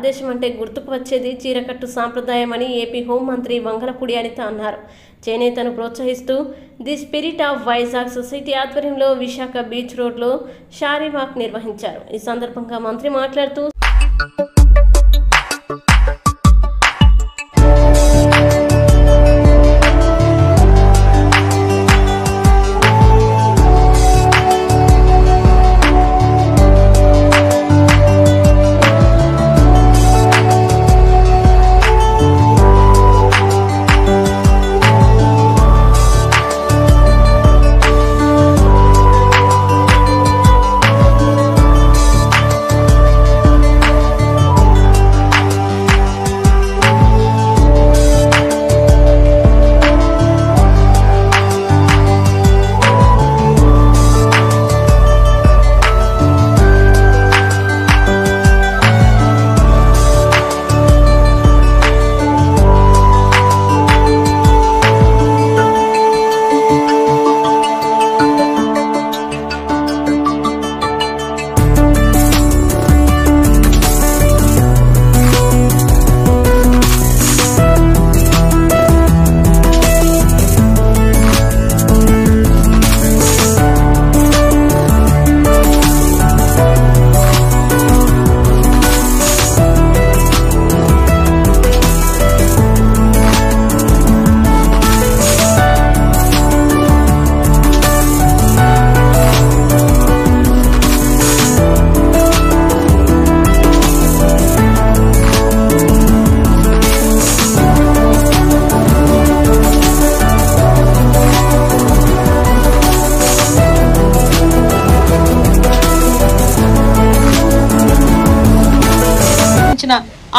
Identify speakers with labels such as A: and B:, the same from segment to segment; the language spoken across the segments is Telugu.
A: భారతదేశం అంటే గుర్తుకు వచ్చేది చీరకట్టు సాంప్రదాయమని ఏపీ హోంమంత్రి వంగలపూడి అనిత అన్నారు. చేనేతను ప్రోత్సహిస్తూ the spirit of Vizag society ఆధ్వర్యంలో విశాఖ బీచ్ రోడ్లో షారీ వాక్ నిర్వహించారు. ఈ సందర్భంగా మంత్రి మాట్లాడుతూ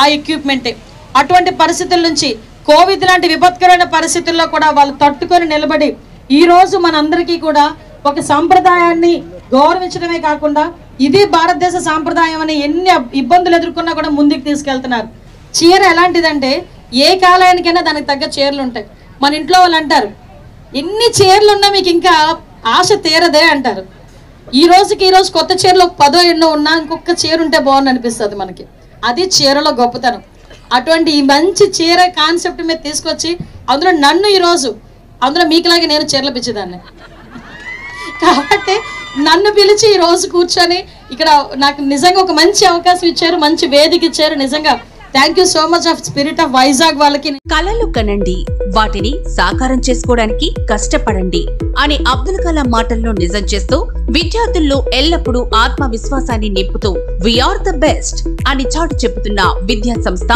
B: ఆ ఎక్విప్మెంట్ అటువంటి పరిస్థితుల నుంచి కోవిడ్ లాంటి విపత్కరమైన పరిస్థితుల్లో కూడా వాళ్ళు తట్టుకొని నిలబడి ఈ రోజు మనందరికీ కూడా ఒక సంప్రదాయాన్ని గౌరవించడమే కాకుండా ఇది భారతదేశ సాంప్రదాయం అని ఎన్ని ఇబ్బందులు ఎదుర్కొన్నా కూడా ముందుకు తీసుకెళ్తున్నారు. చీర ఎలాంటిదంటే ఏ కాలానికైనా దానికి తగ్గ చీరలు ఉంటాయి. మన ఇంట్లో వాళ్ళు అంటారు ఎన్ని చీరలు ఉన్నా మీకు ఇంకా ఆశ తీరదే అంటారు. ఈ రోజుకి కొత్త చీరలు 10 ఎన్నో ఉన్నా ఇంకొక చీర ఉంటే బాగుంది అనిపిస్తుంది మనకి. అది చీరలో గొప్పతనం. అటువంటి ఈ మంచి చీర కాన్సెప్ట్ మీద తీసుకొచ్చి అందులో నన్ను ఈరోజు అందులో మీకులాగే నేను చీరలు పిచ్చేదాన్ని కాబట్టి నన్ను పిలిచి ఈ రోజు కూర్చొని ఇక్కడ నాకు నిజంగా ఒక మంచి అవకాశం ఇచ్చారు, మంచి వేదిక ఇచ్చారు. నిజంగా thank you so much of spirit of Vizag వాళ్ళకి.
C: కలలు కనండి, వాటిని సాకారం చేసుకోవడానికి కష్టపడండి అని అబ్దుల్ కలాం మాటల్లో నిజం చేస్తూ విద్యార్థుల్లో ఎల్లప్పుడూ ఆత్మవిశ్వాసాన్ని నింపుతూ వీఆర్ ద బెస్ట్ అని చాటు చెబుతున్న విద్యా సంస్థ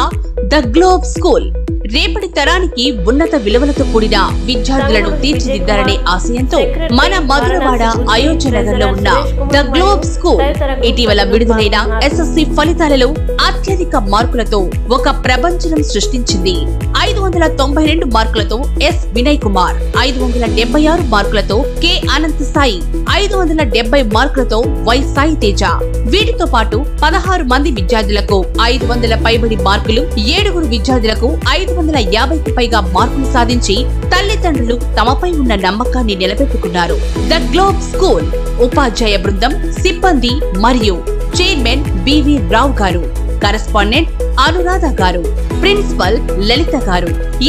C: ద గ్లోబ్ స్కూల్ రేపటి తరానికి ఉన్నత విలువలతో కూడిన విద్యార్థులను తీర్చిదిద్దాలనే ఆశయంతో మన మధురవాడ అయోధ్య నగర్ లో ఉన్న ద గ్లోబ్ స్కూల్ ఇటీవల విడుదలైన ఎస్ఎస్సి ఫలితాలలో అత్యధిక మార్కులతో ఒక ప్రపంచం సృష్టించింది. 592 మార్కులతో ఎస్ వినయ్ కుమార్, 576 మార్కులతో కె అనంత్ సాయి, 570 మార్కులతో వై సాయి తేజ. వీటితో పాటు 16 మంది విద్యార్థులకు 500 పైబడి మార్కులు, 7 విద్యార్థులకు 550కి పైగా మార్కులు సాధించి తల్లిదండ్రులు తమపై ఉన్న నమ్మకాన్ని నిలబెట్టుకున్నారు. ద గ్లోబ్ స్కూల్ ఉపాధ్యాయ బృందం, సిబ్బంది మరియు చైర్మన్ బివి రావు గారు, కరెస్పాండెంట్ అనురాధ గారు, ప్రిన్సిపల్ లలిత గారు ఈ